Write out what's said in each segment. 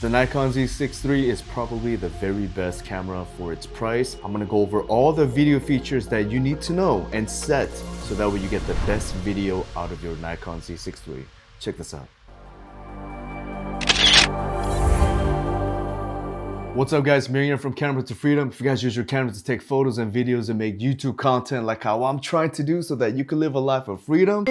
The Nikon Z6 III is probably the very best camera for its price. I'm gonna go over all the video features that you need to know and set so that way you get the best video out of your Nikon Z6 III. Check this out. What's up guys, Miriam from Camera to Freedom. If you guys use your camera to take photos and videos and make YouTube content like how I'm trying to do so that you can live a life of freedom,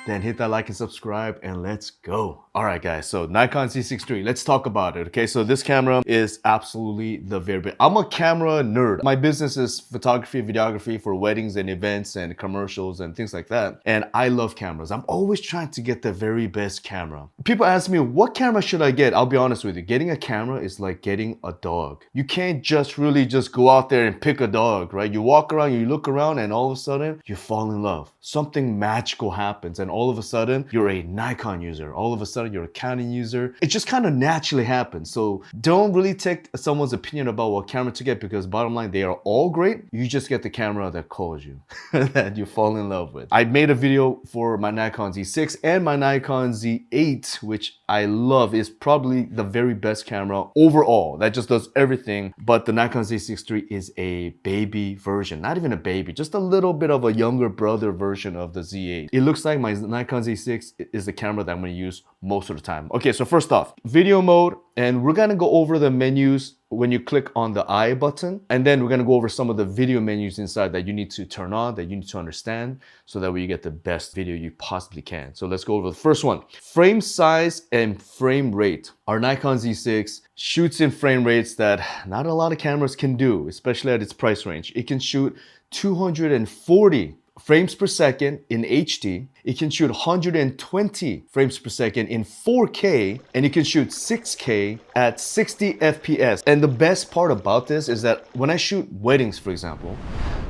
then hit that like and subscribe and let's go. All right guys, so Nikon Z6 III, let's talk about it, okay? So this camera is absolutely the very best. I'm a camera nerd. My business is photography, videography for weddings and events and commercials and things like that. And I love cameras. I'm always trying to get the very best camera. People ask me, what camera should I get? I'll be honest with you, getting a camera is like getting a dog. You can't just really just go out there and pick a dog, right? You walk around, you look around, and all of a sudden you fall in love. Something magical happens, and all of a sudden you're a Nikon user. All of a sudden you're a Canon user. It just kind of naturally happens. So don't really take someone's opinion about what camera to get, because bottom line, they are all great. You just get the camera that calls you, that you fall in love with. I made a video for my Nikon Z6 and my Nikon Z8, which I love. Is probably the very best camera overall. That just does everything. But the Nikon Z6 III is a baby version. Not even a baby, just a little bit of a younger brother version of the Z8. It looks like my Nikon Z6 is the camera that I'm going to use most of the time. Okay, so first off, video mode, and we're going to go over the menus when you click on the I button, and then we're going to go over some of the video menus inside that you need to turn on, that you need to understand, so that way you get the best video you possibly can. So let's go over the first one. Frame size and frame rate. Our Nikon Z6 shoots in frame rates that not a lot of cameras can do, especially at its price range. It can shoot 240 frames per second in HD. It can shoot 120 frames per second in 4K, and it can shoot 6K at 60 FPS. And the best part about this is that when I shoot weddings, for example,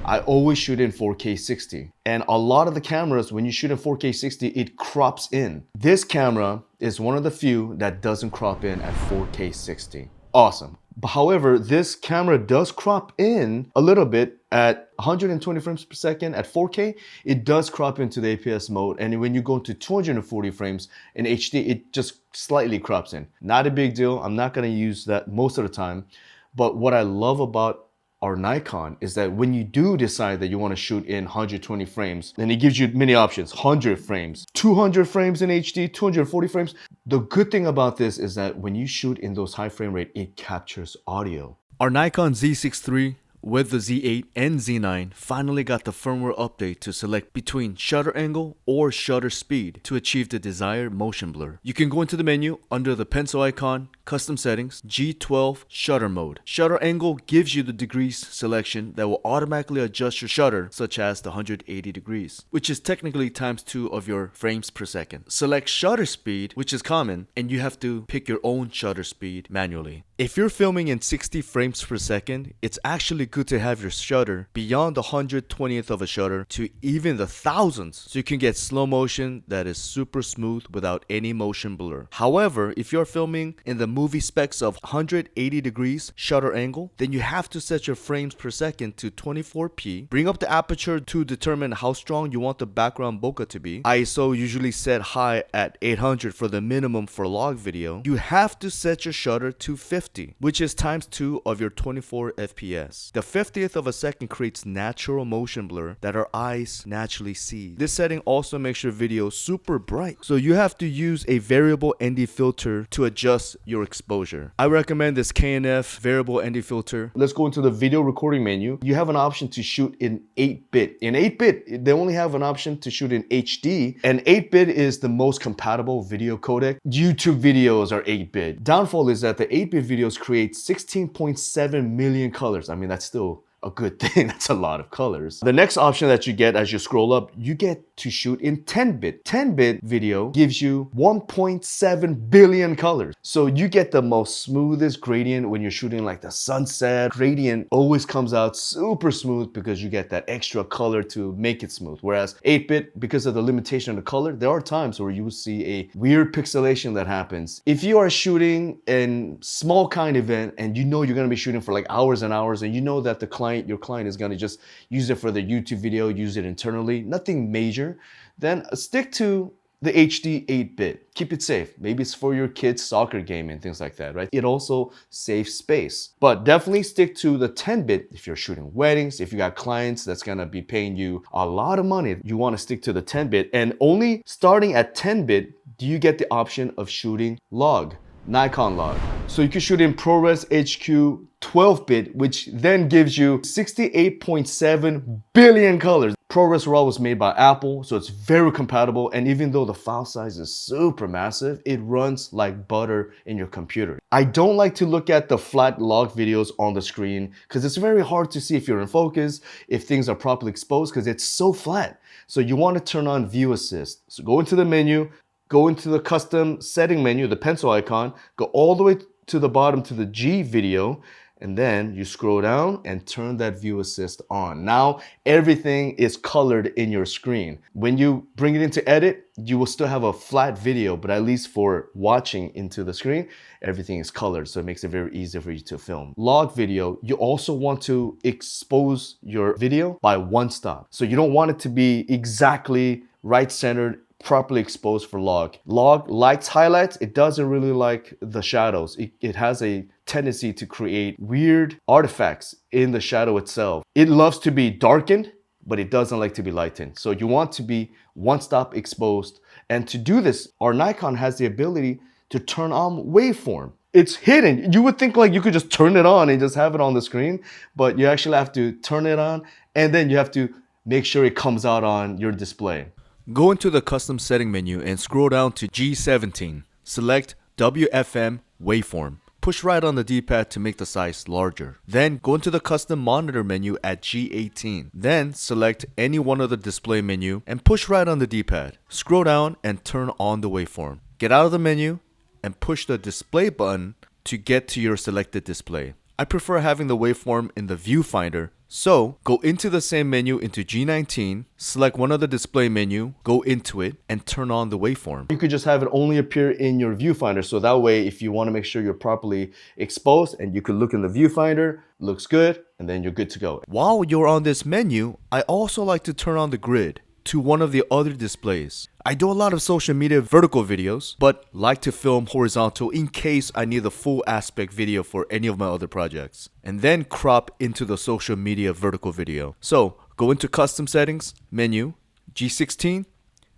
I always shoot in 4K 60. And a lot of the cameras, when you shoot in 4K 60, it crops in. This camera is one of the few that doesn't crop in at 4K 60. Awesome. However, this camera does crop in a little bit at 120 frames per second at 4K. It does crop into the APS mode, and when you go to 240 frames in HD, it just slightly crops in. Not a big deal. I'm not going to use that most of the time. But what I love about our Nikon is that when you do decide that you want to shoot in 120 frames, then it gives you many options: 100 frames, 200 frames in HD, 240 frames. The good thing about this is that when you shoot in those high frame rate, it captures audio. Our Nikon Z6 III with the Z8 and Z9 finally got the firmware update to select between shutter angle or shutter speed to achieve the desired motion blur. You can go into the menu under the pencil icon, custom settings, G12 shutter mode. Shutter angle gives you the degrees selection that will automatically adjust your shutter, such as the 180 degrees, which is technically ×2 of your frames per second. Select shutter speed, which is common, and you have to pick your own shutter speed manually. If you're filming in 60 frames per second, it's actually good to have your shutter beyond the 120th of a shutter to even the thousands, so you can get slow motion that is super smooth without any motion blur. However, if you're filming in the movie specs of 180 degrees shutter angle, then you have to set your frames per second to 24p. Bring up the aperture to determine how strong you want the background bokeh to be. ISO usually set high at 800 for the minimum for log video. You have to set your shutter to 50, which is ×2 of your 24 FPS. The 50th of a second creates natural motion blur that our eyes naturally see. This setting also makes your video super bright, so you have to use a variable ND filter to adjust your exposure. I recommend this KNF variable ND filter. Let's go into the video recording menu. You have an option to shoot in 8-bit. In 8-bit, they only have an option to shoot in HD, and 8-bit is the most compatible video codec. YouTube videos are 8-bit. Downfall is that the 8-bit videos create 16.7 million colors. I mean, that's still a good thing. That's a lot of colors. The next option that you get as you scroll up, you get to shoot in 10-bit. 10-bit video gives you 1.7 billion colors. So you get the most smoothest gradient when you're shooting like the sunset. Gradient always comes out super smooth because you get that extra color to make it smooth. Whereas 8-bit, because of the limitation of the color, there are times where you will see a weird pixelation that happens. If you are shooting in small kind event and you know you're going to be shooting for like hours and hours, and you know that your client is going to just use it for their YouTube video, use it internally, nothing major, then stick to the HD 8-bit. Keep it safe. Maybe it's for your kids' soccer game and things like that, right? It also saves space. But definitely stick to the 10-bit if you're shooting weddings, if you got clients that's gonna be paying you a lot of money, you wanna stick to the 10-bit. And only starting at 10-bit do you get the option of shooting log, Nikon log. So you can shoot in ProRes HQ 12-bit, which then gives you 68.7 billion colors. ProRes RAW was made by Apple, so it's very compatible, and even though the file size is super massive, it runs like butter in your computer. I don't like to look at the flat log videos on the screen because it's very hard to see if you're in focus, if things are properly exposed, because it's so flat. So you want to turn on View Assist. So go into the menu, go into the custom setting menu, the pencil icon, go all the way to the bottom to the G video, and then you scroll down and turn that View Assist on. Now everything is colored in your screen. When you bring it into edit, you will still have a flat video, but at least for watching into the screen, everything is colored, so it makes it very easy for you to film. Log video, you also want to expose your video by one stop. So you don't want it to be exactly right-centered, properly exposed for log. Log likes highlights. It doesn't really like the shadows. It has a tendency to create weird artifacts in the shadow itself. It loves to be darkened, but it doesn't like to be lightened. So you want to be one-stop exposed. And to do this, our Nikon has the ability to turn on waveform. It's hidden. You would think like you could just turn it on and just have it on the screen, but you actually have to turn it on, and then you have to make sure it comes out on your display. Go into the custom setting menu and scroll down to G17. Select WFM waveform. Push right on the D-pad to make the size larger. Then go into the custom monitor menu at G18. Then select any one of the display menu and push right on the D-pad. Scroll down and turn on the waveform. Get out of the menu and push the display button to get to your selected display. I prefer having the waveform in the viewfinder, so go into the same menu into G19, select one of the display menu, go into it, and turn on the waveform. You could just have it only appear in your viewfinder, so that way if you want to make sure you're properly exposed and you could look in the viewfinder, looks good, and then you're good to go. While you're on this menu, I also like to turn on the grid to one of the other displays. I do a lot of social media vertical videos, but like to film horizontal in case I need the full aspect video for any of my other projects. And then crop into the social media vertical video. So go into custom settings, menu, G16,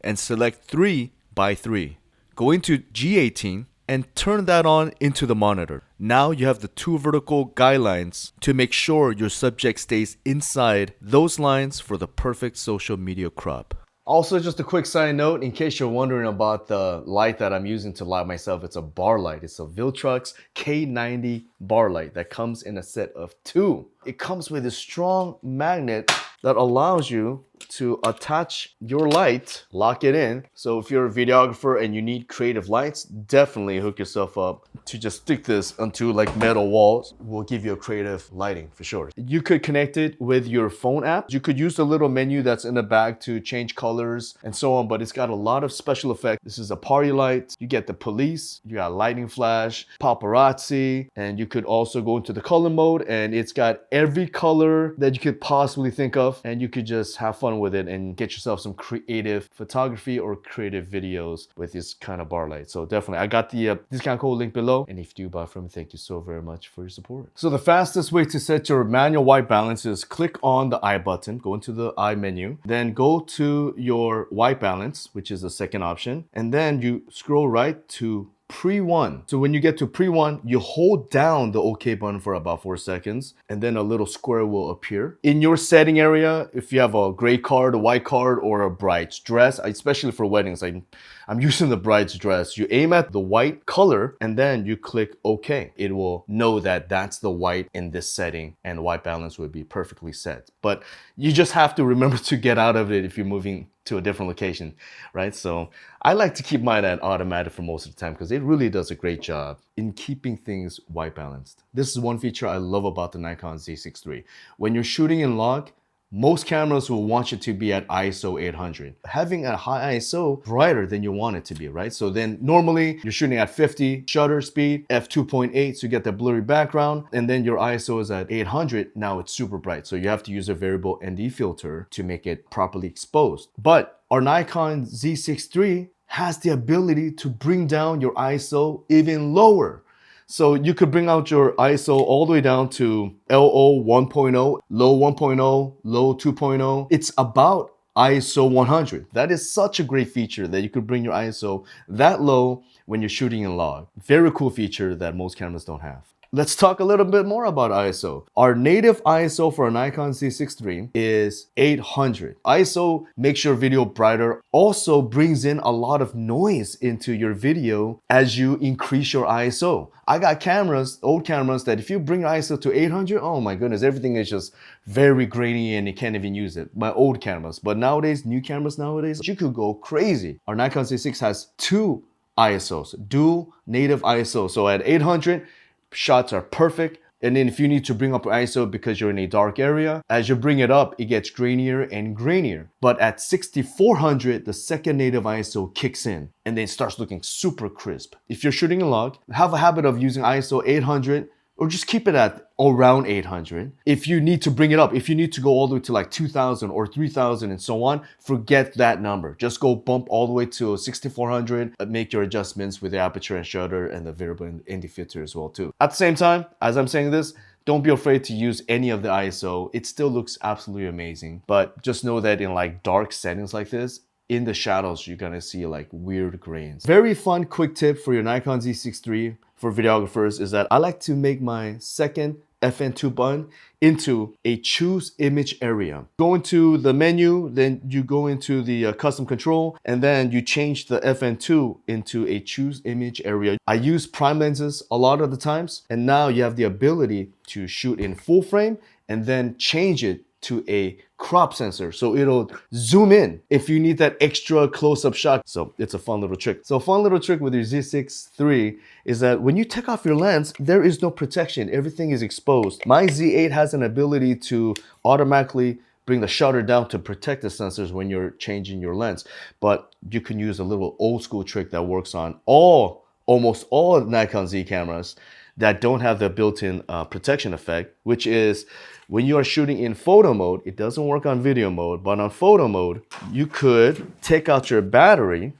and select 3x3. Go into G18 and turn that on into the monitor. Now you have the two vertical guidelines to make sure your subject stays inside those lines for the perfect social media crop. Also, just a quick side note, in case you're wondering about the light that I'm using to light myself, it's a bar light. It's a Viltrox K90 bar light that comes in a set of 2. It comes with a strong magnet that allows you to attach your light, lock it in. So if you're a videographer and you need creative lights, definitely hook yourself up to just stick this onto like metal walls. Will give you a creative lighting for sure. You could connect it with your phone app. You could use the little menu that's in the back to change colors and so on, but it's got a lot of special effects. This is a party light. You get the police, you got lightning flash, paparazzi, and you could also go into the color mode, and it's got every color that you could possibly think of, and you could just have fun with it and get yourself some creative photography or creative videos with this kind of bar light. So definitely, I got the discount code link below, and if you do buy from me, thank you so very much for your support. So the fastest way to set your manual white balance is click on the I button, go into the I menu, then go to your white balance, which is the second option, and then you scroll right to pre-1. So when you get to pre-1, you hold down the OK button for about 4 seconds, and then a little square will appear. In your setting area, if you have a gray card, a white card, or a bride's dress, especially for weddings, I'm using the bride's dress. You aim at the white color, and then you click OK. It will know that that's the white in this setting, and white balance would be perfectly set. But you just have to remember to get out of it if you're moving to a different location, right? So I like to keep mine at automatic for most of the time because it really does a great job in keeping things white balanced. This is one feature I love about the Nikon Z6 III. When you're shooting in log, most cameras will want you to be at ISO 800. Having a high ISO brighter than you want it to be, right? So then normally you're shooting at 50 shutter speed, f2.8, so you get the blurry background, and then your ISO is at 800. Now it's super bright. So you have to use a variable ND filter to make it properly exposed. But our Nikon Z6 III has the ability to bring down your ISO even lower. So you could bring out your ISO all the way down to LO 1.0, low 1.0, low 2.0. It's about ISO 100. That is such a great feature that you could bring your ISO that low when you're shooting in log. Very cool feature that most cameras don't have. Let's talk a little bit more about ISO. Our native ISO for a Nikon Z6 III is 800. ISO makes your video brighter, also brings in a lot of noise into your video as you increase your ISO. I got cameras, old cameras, that if you bring ISO to 800, oh my goodness, everything is just very grainy and you can't even use it. My old cameras. But nowadays, new cameras nowadays, you could go crazy. Our Nikon Z6 has two ISOs, dual native ISO. So at 800, shots are perfect. And then if you need to bring up ISO because you're in a dark area, as you bring it up, it gets grainier and grainier. But at 6400, the second native ISO kicks in and then it starts looking super crisp. If you're shooting a log, have a habit of using ISO 800 or just keep it at around 800. If you need to bring it up, if you need to go all the way to like 2000 or 3000 and so on, forget that number. Just go bump all the way to 6400, make your adjustments with the aperture and shutter and the variable ND filter as well too. At the same time, as I'm saying this, don't be afraid to use any of the ISO. It still looks absolutely amazing, but just know that in like dark settings like this, in the shadows, you're gonna see like weird grains. Very fun quick tip for your Nikon Z6 III for videographers is that I like to make my second FN2 button into a choose image area. Go into the menu, then you go into the custom control, and then you change the FN2 into a choose image area. I use prime lenses a lot of the times, and now you have the ability to shoot in full frame and then change it to a crop sensor. So it'll zoom in if you need that extra close-up shot. So it's a fun little trick. So a fun little trick with your Z6 III is that when you take off your lens, there is no protection. Everything is exposed. My Z8 has an ability to automatically bring the shutter down to protect the sensors when you're changing your lens. But you can use a little old school trick that works on almost all Nikon Z cameras that don't have the built-in protection effect, which is when you are shooting in photo mode, it doesn't work on video mode, but on photo mode, you could take out your battery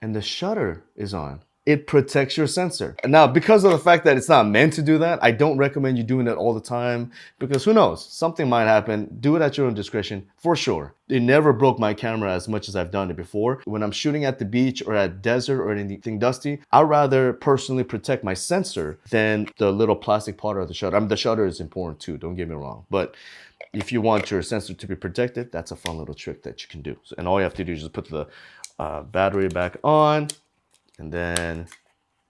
and the shutter is on. It protects your sensor. Now, because of the fact that it's not meant to do that, I don't recommend you doing that all the time because who knows, something might happen. Do it at your own discretion for sure. It never broke my camera as much as I've done it before. When I'm shooting at the beach or at desert or anything dusty, I'd rather personally protect my sensor than the little plastic part of the shutter. I mean, the shutter is important too, don't get me wrong. But if you want your sensor to be protected, that's a fun little trick that you can do. And all you have to do is just put the battery back on, and then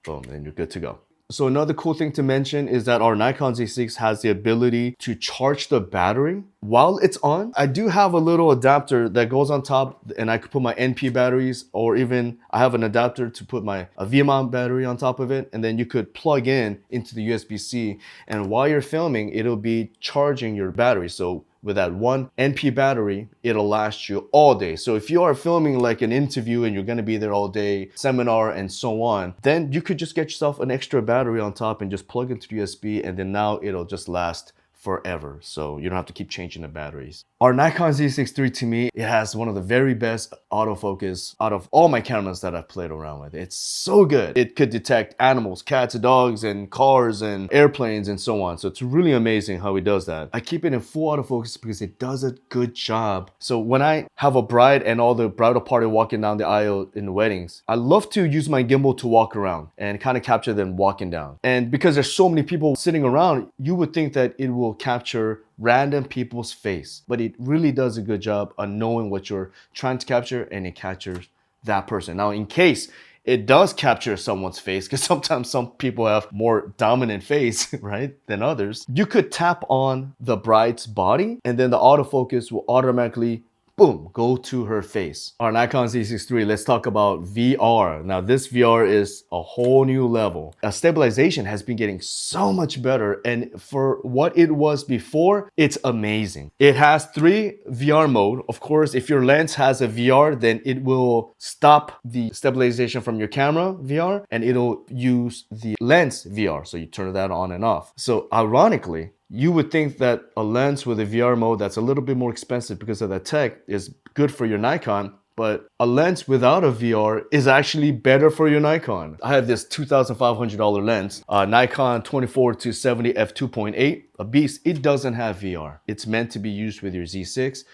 boom, then you're good to go. So another cool thing to mention is that our Nikon Z6 has the ability to charge the battery while it's on. I do have a little adapter that goes on top and I could put my NP batteries, or even I have an adapter to put my V-mount battery on top of it, and then you could plug into the USB-C, and while you're filming, it'll be charging your battery. So with that one NP battery, it'll last you all day. So if you are filming like an interview and you're gonna be there all day, seminar and so on, then you could just get yourself an extra battery on top and just plug into the USB, and then now it'll just last forever. So you don't have to keep changing the batteries. Our Nikon Z6 III, to me, it has one of the very best autofocus out of all my cameras that I've played around with. It's so good. It could detect animals, cats, dogs, and cars, and airplanes, and so on. So it's really amazing how it does that. I keep it in full autofocus because it does a good job. So when I have a bride and all the bridal party walking down the aisle in the weddings, I love to use my gimbal to walk around and kind of capture them walking down. And because there's so many people sitting around, you would think that it will capture random people's face, but it really does a good job on knowing what you're trying to capture, and it captures that person. Now, in case it does capture someone's face, because sometimes some people have more dominant face, right, than others, you could tap on the bride's body and then the autofocus will automatically boom, go to her face. Our Nikon Z6 III, let's talk about VR. Now this VR is a whole new level. Stabilization has been getting so much better, and for what it was before, it's amazing. It has 3 VR mode. Of course, if your lens has a VR, then it will stop the stabilization from your camera VR, and it'll use the lens VR. So you turn that on and off. So ironically, you would think that a lens with a VR mode that's a little bit more expensive because of that tech is good for your Nikon, but a lens without a VR is actually better for your Nikon. I have this $2,500 lens, Nikon 24-70 f2.8, a beast. It doesn't have VR. It's meant to be used with your Z6,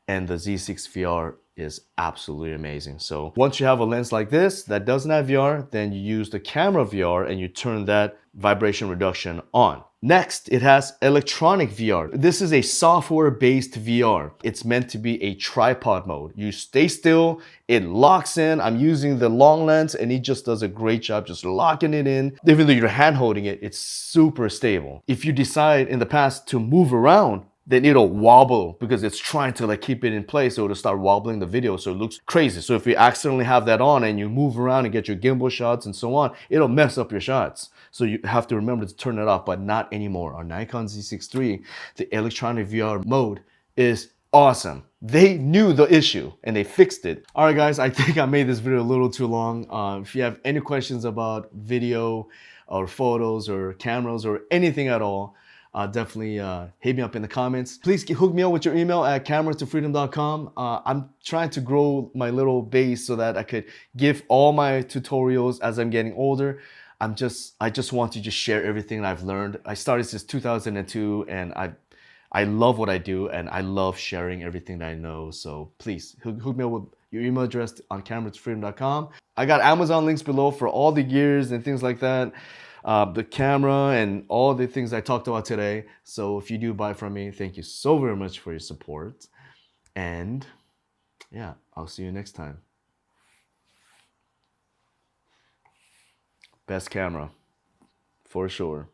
and the Z6 VR is absolutely amazing. So once you have a lens like this that doesn't have VR, then you use the camera VR and you turn that vibration reduction on. Next, it has electronic VR. This is a software-based VR. It's meant to be a tripod mode. You stay still, it locks in. I'm using the long lens and it just does a great job just locking it in. Even though you're hand holding it, it's super stable. If you decide in the past to move around, then it'll wobble because it's trying to like keep it in place, so it'll start wobbling the video so it looks crazy. So if you accidentally have that on and you move around and get your gimbal shots and so on, it'll mess up your shots. So you have to remember to turn it off, but not anymore. On Nikon Z6 III, the electronic VR mode is awesome. They knew the issue and they fixed it. All right, guys, I think I made this video a little too long. If you have any questions about video or photos or cameras or anything at all, definitely hit me up in the comments. Please hook me up with your email at cameratofreedom.com. I'm trying to grow my little base so that I could give all my tutorials as I'm getting older. I just want to just share everything I've learned. I started since 2002 and I love what I do and I love sharing everything that I know. So please hook me up with your email address on cameratofreedom.com. I got Amazon links below for all the gears and things like that. The camera and all the things I talked about today. So if you do buy from me, thank you so very much for your support. And yeah, I'll see you next time. Best camera, for sure.